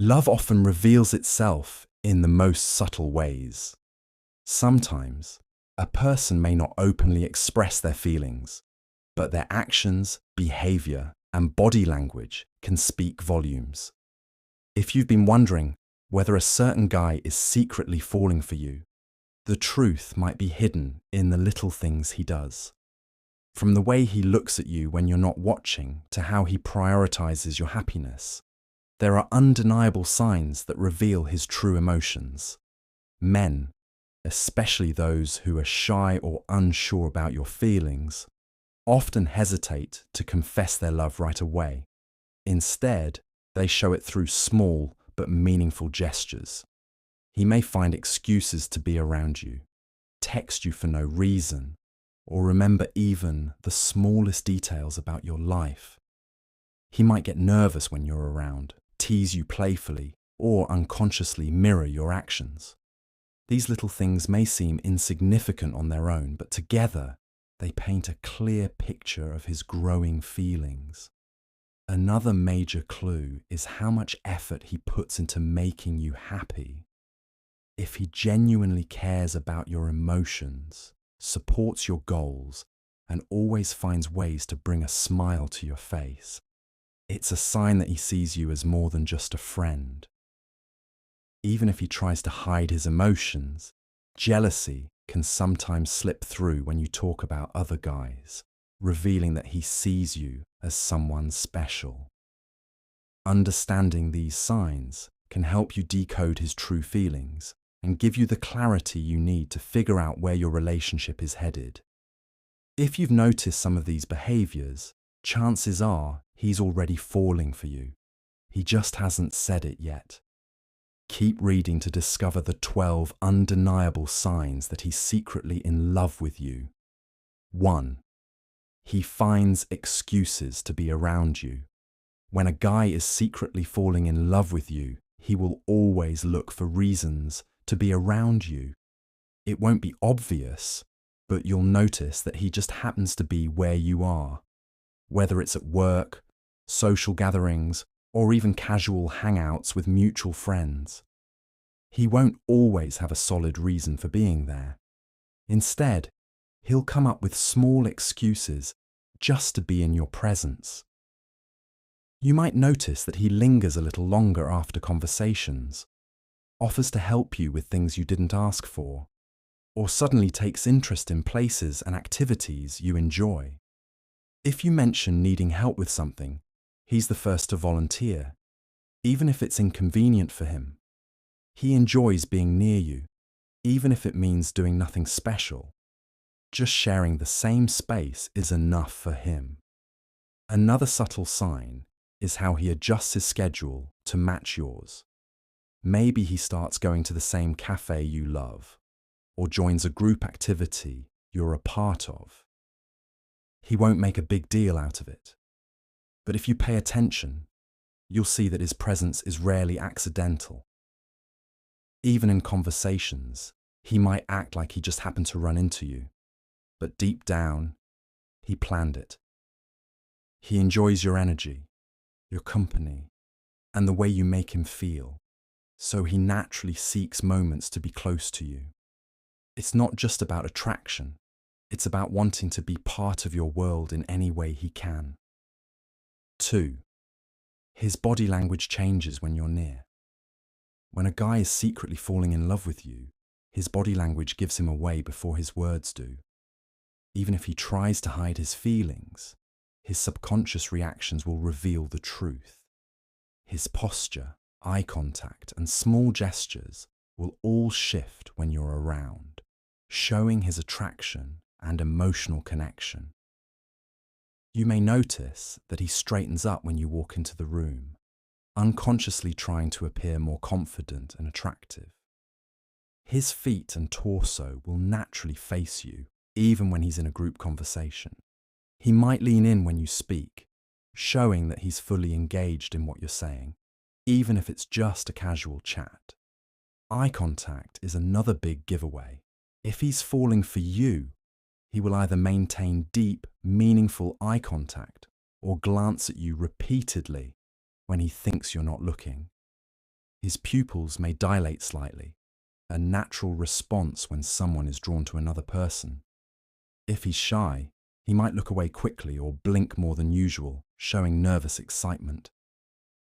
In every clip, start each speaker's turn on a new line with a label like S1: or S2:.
S1: Love often reveals itself in the most subtle ways. Sometimes, a person may not openly express their feelings, but their actions, behavior, and body language can speak volumes. If you've been wondering whether a certain guy is secretly falling for you, the truth might be hidden in the little things he does. From the way he looks at you when you're not watching to how he prioritizes your happiness, there are undeniable signs that reveal his true emotions. Men, especially those who are shy or unsure about your feelings, often hesitate to confess their love right away. Instead, they show it through small but meaningful gestures. He may find excuses to be around you, text you for no reason, or remember even the smallest details about your life. He might get nervous when you're around, tease you playfully, or unconsciously mirror your actions. These little things may seem insignificant on their own, but together they paint a clear picture of his growing feelings. Another major clue is how much effort he puts into making you happy. If he genuinely cares about your emotions, supports your goals, and always finds ways to bring a smile to your face, it's a sign that he sees you as more than just a friend. Even if he tries to hide his emotions, jealousy can sometimes slip through when you talk about other guys, revealing that he sees you as someone special. Understanding these signs can help you decode his true feelings and give you the clarity you need to figure out where your relationship is headed. If you've noticed some of these behaviors, chances are he's already falling for you. He just hasn't said it yet. Keep reading to discover the 12 undeniable signs that he's secretly in love with you. 1. He finds excuses to be around you. When a guy is secretly falling in love with you, he will always look for reasons to be around you. It won't be obvious, but you'll notice that he just happens to be where you are. Whether it's at work, social gatherings, or even casual hangouts with mutual friends. He won't always have a solid reason for being there. Instead, he'll come up with small excuses just to be in your presence. You might notice that he lingers a little longer after conversations, offers to help you with things you didn't ask for, or suddenly takes interest in places and activities you enjoy. If you mention needing help with something, he's the first to volunteer, even if it's inconvenient for him. He enjoys being near you, even if it means doing nothing special. Just sharing the same space is enough for him. Another subtle sign is how he adjusts his schedule to match yours. Maybe he starts going to the same cafe you love, or joins a group activity you're a part of. He won't make a big deal out of it. But if you pay attention, you'll see that his presence is rarely accidental. Even in conversations, he might act like he just happened to run into you, but deep down, he planned it. He enjoys your energy, your company, and the way you make him feel, so he naturally seeks moments to be close to you. It's not just about attraction, it's about wanting to be part of your world in any way he can. 2. His body language changes when you're near. When a guy is secretly falling in love with you, his body language gives him away before his words do. Even if he tries to hide his feelings, his subconscious reactions will reveal the truth. His posture, eye contact, and small gestures will all shift when you're around, showing his attraction and emotional connection. You may notice that he straightens up when you walk into the room, unconsciously trying to appear more confident and attractive. His feet and torso will naturally face you, even when he's in a group conversation. He might lean in when you speak, showing that he's fully engaged in what you're saying, even if it's just a casual chat. Eye contact is another big giveaway. If he's falling for you, he will either maintain deep, meaningful eye contact or glance at you repeatedly when he thinks you're not looking. His pupils may dilate slightly, a natural response when someone is drawn to another person. If he's shy, he might look away quickly or blink more than usual, showing nervous excitement.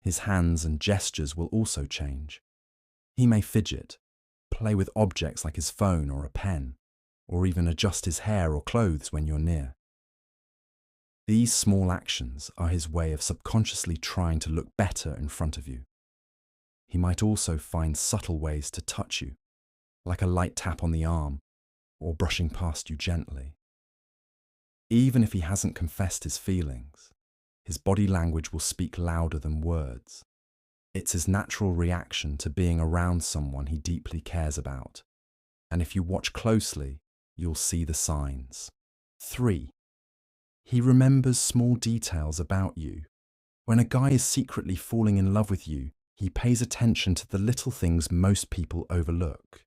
S1: His hands and gestures will also change. He may fidget, play with objects like his phone or a pen, or even adjust his hair or clothes when you're near. These small actions are his way of subconsciously trying to look better in front of you. He might also find subtle ways to touch you, like a light tap on the arm or brushing past you gently. Even if he hasn't confessed his feelings, his body language will speak louder than words. It's his natural reaction to being around someone he deeply cares about. And if you watch closely, you'll see the signs. 3. He remembers small details about you. When a guy is secretly falling in love with you, he pays attention to the little things most people overlook.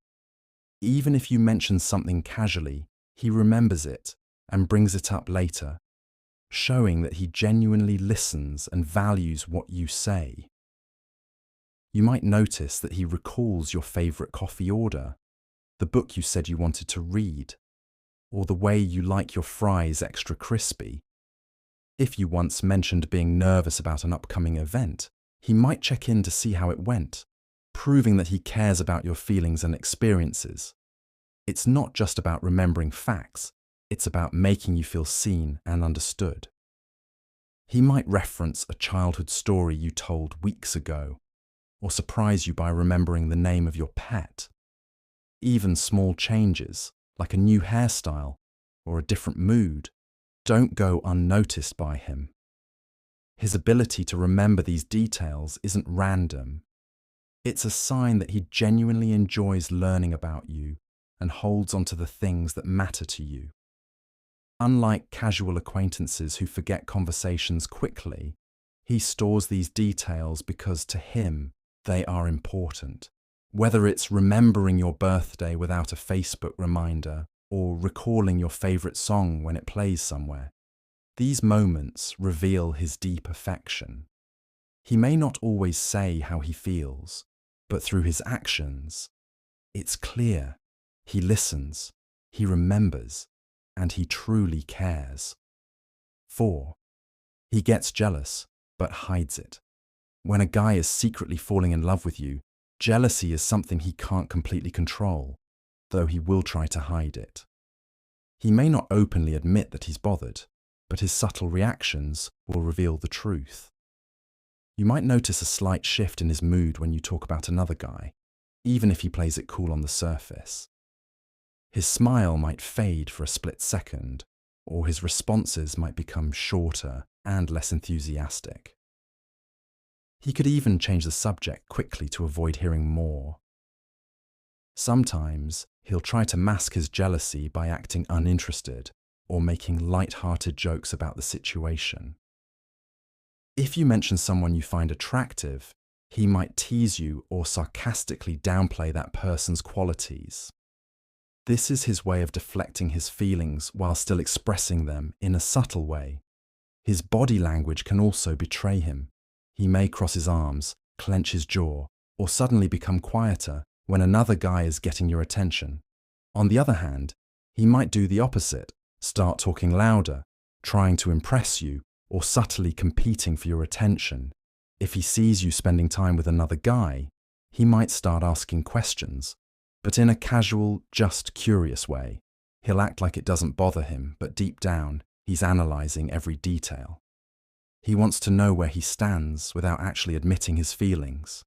S1: Even if you mention something casually, he remembers it and brings it up later, showing that he genuinely listens and values what you say. You might notice that he recalls your favorite coffee order, the book you said you wanted to read, or the way you like your fries extra crispy. If you once mentioned being nervous about an upcoming event, he might check in to see how it went, proving that he cares about your feelings and experiences. It's not just about remembering facts, it's about making you feel seen and understood. He might reference a childhood story you told weeks ago, or surprise you by remembering the name of your pet. Even small changes, like a new hairstyle or a different mood, don't go unnoticed by him. His ability to remember these details isn't random. It's a sign that he genuinely enjoys learning about you and holds onto the things that matter to you. Unlike casual acquaintances who forget conversations quickly, he stores these details because to him, they are important. Whether it's remembering your birthday without a Facebook reminder or recalling your favorite song when it plays somewhere, these moments reveal his deep affection. He may not always say how he feels, but through his actions, it's clear. He listens, he remembers, and he truly cares. 4. He gets jealous, but hides it. When a guy is secretly falling in love with you, jealousy is something he can't completely control, though he will try to hide it. He may not openly admit that he's bothered, but his subtle reactions will reveal the truth. You might notice a slight shift in his mood when you talk about another guy, even if he plays it cool on the surface. His smile might fade for a split second, or his responses might become shorter and less enthusiastic. He could even change the subject quickly to avoid hearing more. Sometimes he'll try to mask his jealousy by acting uninterested or making light-hearted jokes about the situation. If you mention someone you find attractive, he might tease you or sarcastically downplay that person's qualities. This is his way of deflecting his feelings while still expressing them in a subtle way. His body language can also betray him. He may cross his arms, clench his jaw, or suddenly become quieter when another guy is getting your attention. On the other hand, he might do the opposite, start talking louder, trying to impress you, or subtly competing for your attention. If he sees you spending time with another guy, he might start asking questions, but in a casual, just curious way. He'll act like it doesn't bother him, but deep down, he's analysing every detail. He wants to know where he stands without actually admitting his feelings.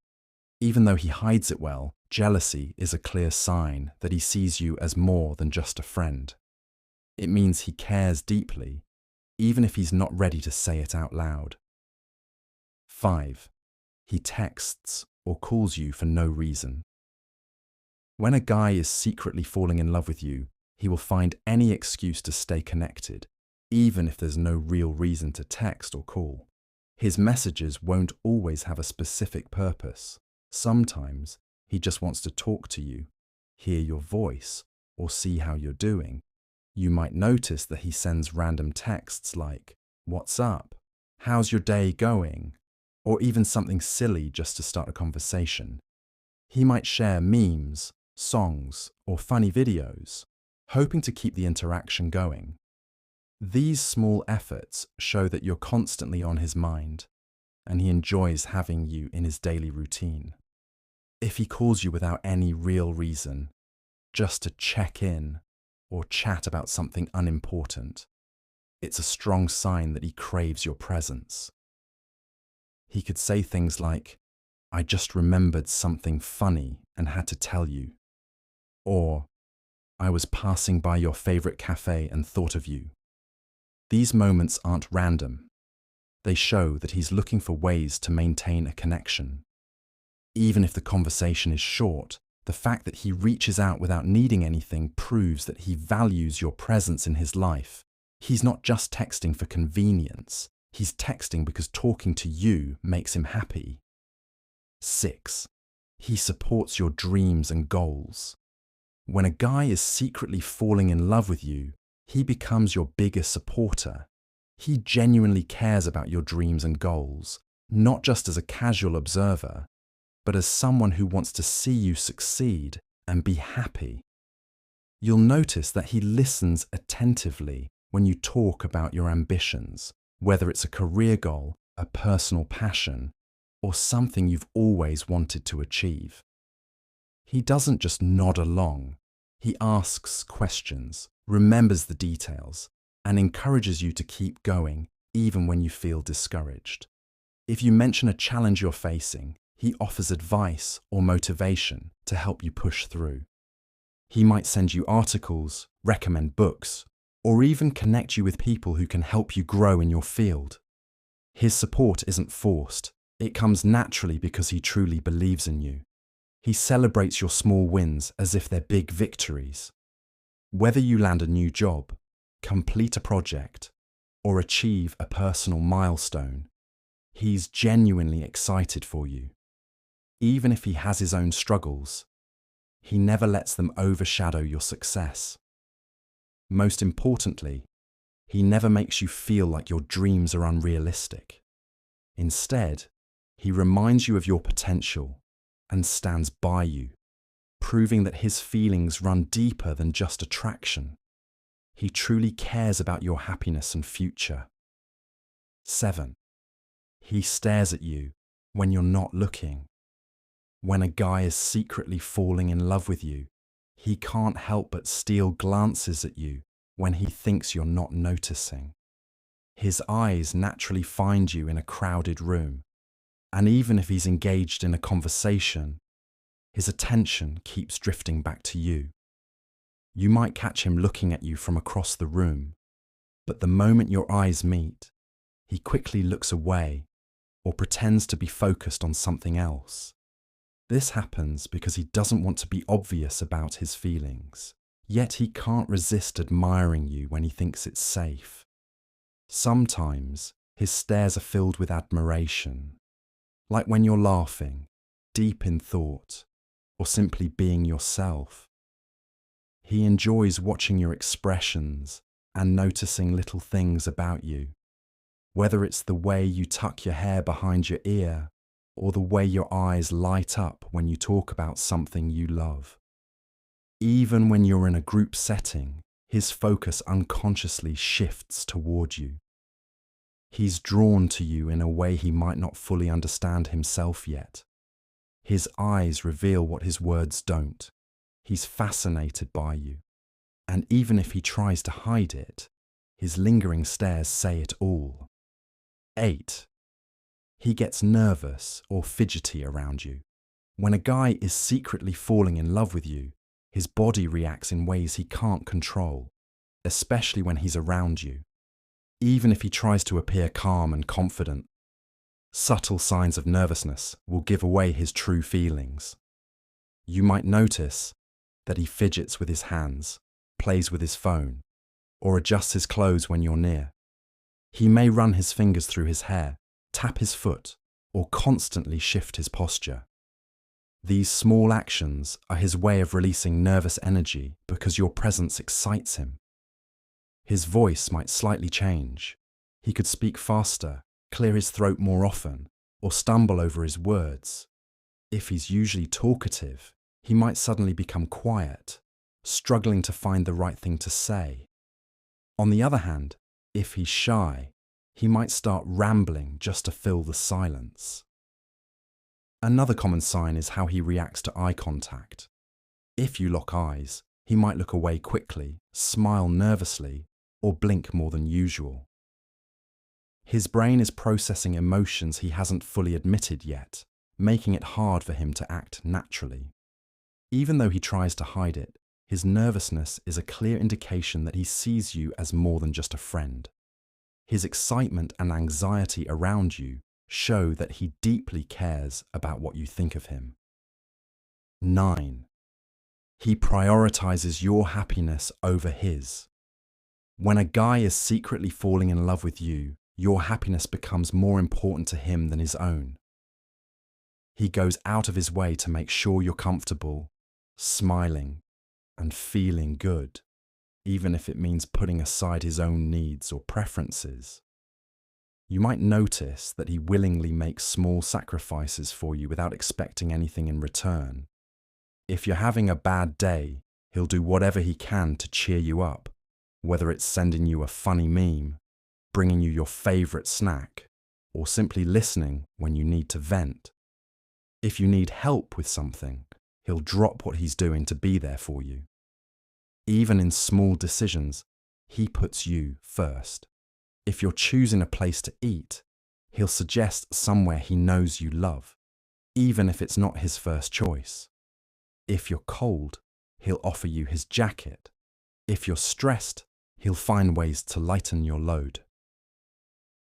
S1: Even though he hides it well, jealousy is a clear sign that he sees you as more than just a friend. It means he cares deeply, even if he's not ready to say it out loud. 5. He texts or calls you for no reason. When a guy is secretly falling in love with you, he will find any excuse to stay connected, even if there's no real reason to text or call. His messages won't always have a specific purpose. Sometimes he just wants to talk to you, hear your voice, or see how you're doing. You might notice that he sends random texts like, "What's up? How's your day going?" or even something silly just to start a conversation. He might share memes, songs, or funny videos, hoping to keep the interaction going. These small efforts show that you're constantly on his mind, and he enjoys having you in his daily routine. If he calls you without any real reason, just to check in or chat about something unimportant, it's a strong sign that he craves your presence. He could say things like, "I just remembered something funny and had to tell you," or "I was passing by your favorite cafe and thought of you." These moments aren't random. They show that he's looking for ways to maintain a connection. Even if the conversation is short, the fact that he reaches out without needing anything proves that he values your presence in his life. He's not just texting for convenience. He's texting because talking to you makes him happy. 6. He supports your dreams and goals. When a guy is secretly falling in love with you, he becomes your biggest supporter. He genuinely cares about your dreams and goals, not just as a casual observer, but as someone who wants to see you succeed and be happy. You'll notice that he listens attentively when you talk about your ambitions, whether it's a career goal, a personal passion, or something you've always wanted to achieve. He doesn't just nod along. He asks questions, remembers the details, and encourages you to keep going even when you feel discouraged. If you mention a challenge you're facing, he offers advice or motivation to help you push through. He might send you articles, recommend books, or even connect you with people who can help you grow in your field. His support isn't forced. It comes naturally because he truly believes in you. He celebrates your small wins as if they're big victories. Whether you land a new job, complete a project, or achieve a personal milestone, he's genuinely excited for you. Even if he has his own struggles, he never lets them overshadow your success. Most importantly, he never makes you feel like your dreams are unrealistic. Instead, he reminds you of your potential and stands by you, proving that his feelings run deeper than just attraction. He truly cares about your happiness and future. 7. He stares at you when you're not looking. When a guy is secretly falling in love with you, he can't help but steal glances at you when he thinks you're not noticing. His eyes naturally find you in a crowded room, and even if he's engaged in a conversation, his attention keeps drifting back to you. You might catch him looking at you from across the room, but the moment your eyes meet, he quickly looks away or pretends to be focused on something else. This happens because he doesn't want to be obvious about his feelings, yet he can't resist admiring you when he thinks it's safe. Sometimes his stares are filled with admiration, like when you're laughing, deep in thought, or simply being yourself. He enjoys watching your expressions and noticing little things about you, whether it's the way you tuck your hair behind your ear or the way your eyes light up when you talk about something you love. Even when you're in a group setting, his focus unconsciously shifts toward you. He's drawn to you in a way he might not fully understand himself yet. His eyes reveal what his words don't. He's fascinated by you. And even if he tries to hide it, his lingering stares say it all. 8. He gets nervous or fidgety around you. When a guy is secretly falling in love with you, his body reacts in ways he can't control, especially when he's around you. Even if he tries to appear calm and confident, subtle signs of nervousness will give away his true feelings. You might notice that he fidgets with his hands, plays with his phone, or adjusts his clothes when you're near. He may run his fingers through his hair, tap his foot, or constantly shift his posture. These small actions are his way of releasing nervous energy because your presence excites him. His voice might slightly change. He could speak faster, clear his throat more often, or stumble over his words. If he's usually talkative, he might suddenly become quiet, struggling to find the right thing to say. On the other hand, if he's shy, he might start rambling just to fill the silence. Another common sign is how he reacts to eye contact. If you lock eyes, he might look away quickly, smile nervously, or blink more than usual. His brain is processing emotions he hasn't fully admitted yet, making it hard for him to act naturally. Even though he tries to hide it, his nervousness is a clear indication that he sees you as more than just a friend. His excitement and anxiety around you show that he deeply cares about what you think of him. 9. He prioritizes your happiness over his. When a guy is secretly falling in love with you, your happiness becomes more important to him than his own. He goes out of his way to make sure you're comfortable, smiling, and feeling good, even if it means putting aside his own needs or preferences. You might notice that he willingly makes small sacrifices for you without expecting anything in return. If you're having a bad day, he'll do whatever he can to cheer you up, whether it's sending you a funny meme, bringing you your favorite snack, or simply listening when you need to vent. If you need help with something, he'll drop what he's doing to be there for you. Even in small decisions, he puts you first. If you're choosing a place to eat, he'll suggest somewhere he knows you love, even if it's not his first choice. If you're cold, he'll offer you his jacket. If you're stressed, he'll find ways to lighten your load.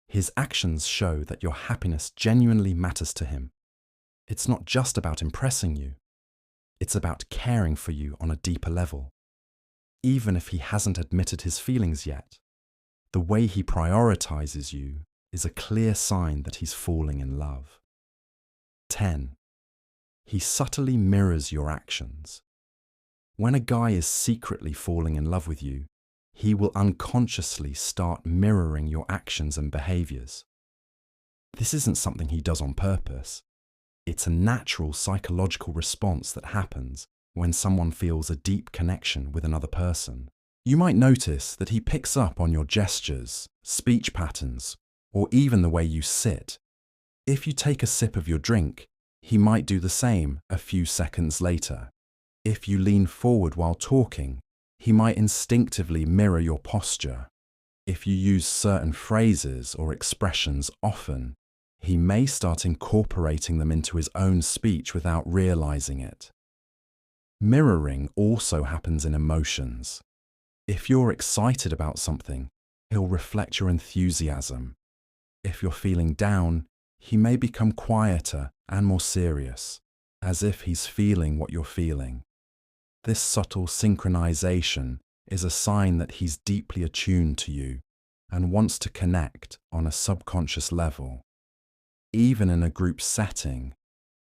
S1: His actions show that your happiness genuinely matters to him. It's not just about impressing you. It's about caring for you on a deeper level. Even if he hasn't admitted his feelings yet, the way he prioritizes you is a clear sign that he's falling in love. 10. He subtly mirrors your actions. When a guy is secretly falling in love with you, he will unconsciously start mirroring your actions and behaviors. This isn't something he does on purpose. It's a natural psychological response that happens when someone feels a deep connection with another person. You might notice that he picks up on your gestures, speech patterns, or even the way you sit. If you take a sip of your drink, he might do the same a few seconds later. If you lean forward while talking, he might instinctively mirror your posture. If you use certain phrases or expressions often, he may start incorporating them into his own speech without realizing it. Mirroring also happens in emotions. If you're excited about something, he'll reflect your enthusiasm. If you're feeling down, he may become quieter and more serious, as if he's feeling what you're feeling. This subtle synchronization is a sign that he's deeply attuned to you and wants to connect on a subconscious level. Even in a group setting,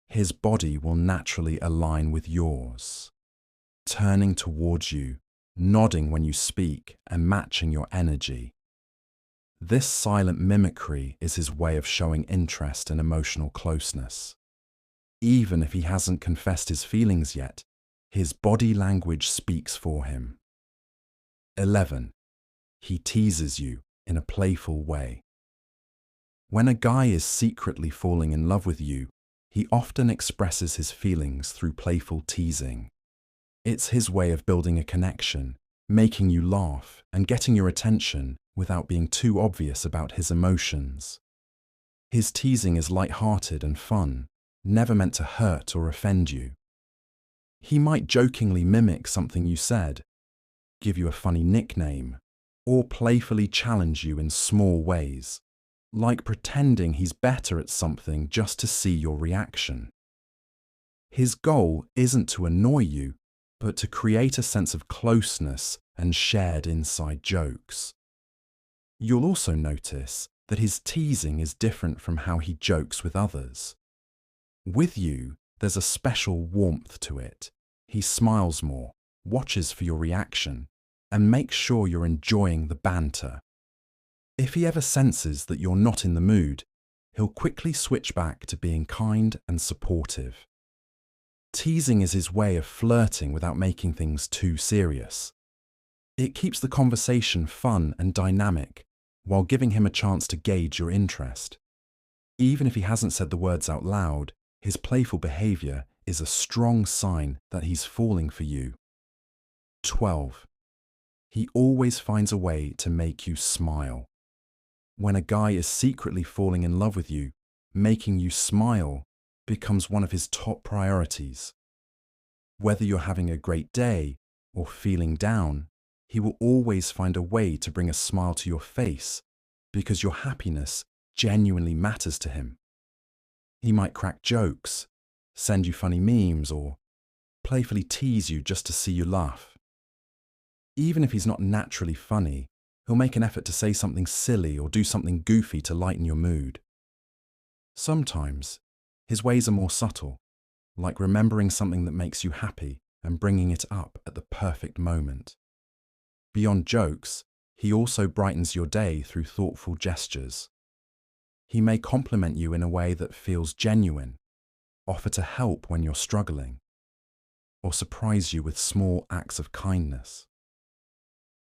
S1: his body will naturally align with yours, turning towards you, nodding when you speak, and matching your energy. This silent mimicry is his way of showing interest and emotional closeness. Even if he hasn't confessed his feelings yet, his body language speaks for him. 11. He teases you in a playful way. When a guy is secretly falling in love with you, he often expresses his feelings through playful teasing. It's his way of building a connection, making you laugh and getting your attention without being too obvious about his emotions. His teasing is light-hearted and fun, never meant to hurt or offend you. He might jokingly mimic something you said, give you a funny nickname, or playfully challenge you in small ways, like pretending he's better at something just to see your reaction. His goal isn't to annoy you, but to create a sense of closeness and shared inside jokes. You'll also notice that his teasing is different from how he jokes with others. With you, there's a special warmth to it. He smiles more, watches for your reaction, and makes sure you're enjoying the banter. If he ever senses that you're not in the mood, he'll quickly switch back to being kind and supportive. Teasing is his way of flirting without making things too serious. It keeps the conversation fun and dynamic while giving him a chance to gauge your interest. Even if he hasn't said the words out loud, his playful behavior is a strong sign that he's falling for you. 12. He always finds a way to make you smile. When a guy is secretly falling in love with you, making you smile becomes one of his top priorities. Whether you're having a great day or feeling down, he will always find a way to bring a smile to your face because your happiness genuinely matters to him. He might crack jokes, send you funny memes, or playfully tease you just to see you laugh. Even if he's not naturally funny, he'll make an effort to say something silly or do something goofy to lighten your mood. Sometimes, his ways are more subtle, like remembering something that makes you happy and bringing it up at the perfect moment. Beyond jokes, he also brightens your day through thoughtful gestures. He may compliment you in a way that feels genuine, offer to help when you're struggling, or surprise you with small acts of kindness.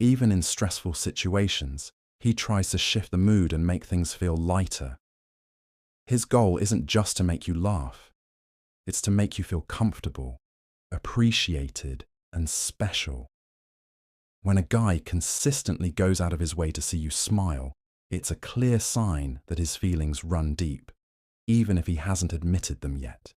S1: Even in stressful situations, he tries to shift the mood and make things feel lighter. His goal isn't just to make you laugh, it's to make you feel comfortable, appreciated, and special. When a guy consistently goes out of his way to see you smile, it's a clear sign that his feelings run deep, even if he hasn't admitted them yet.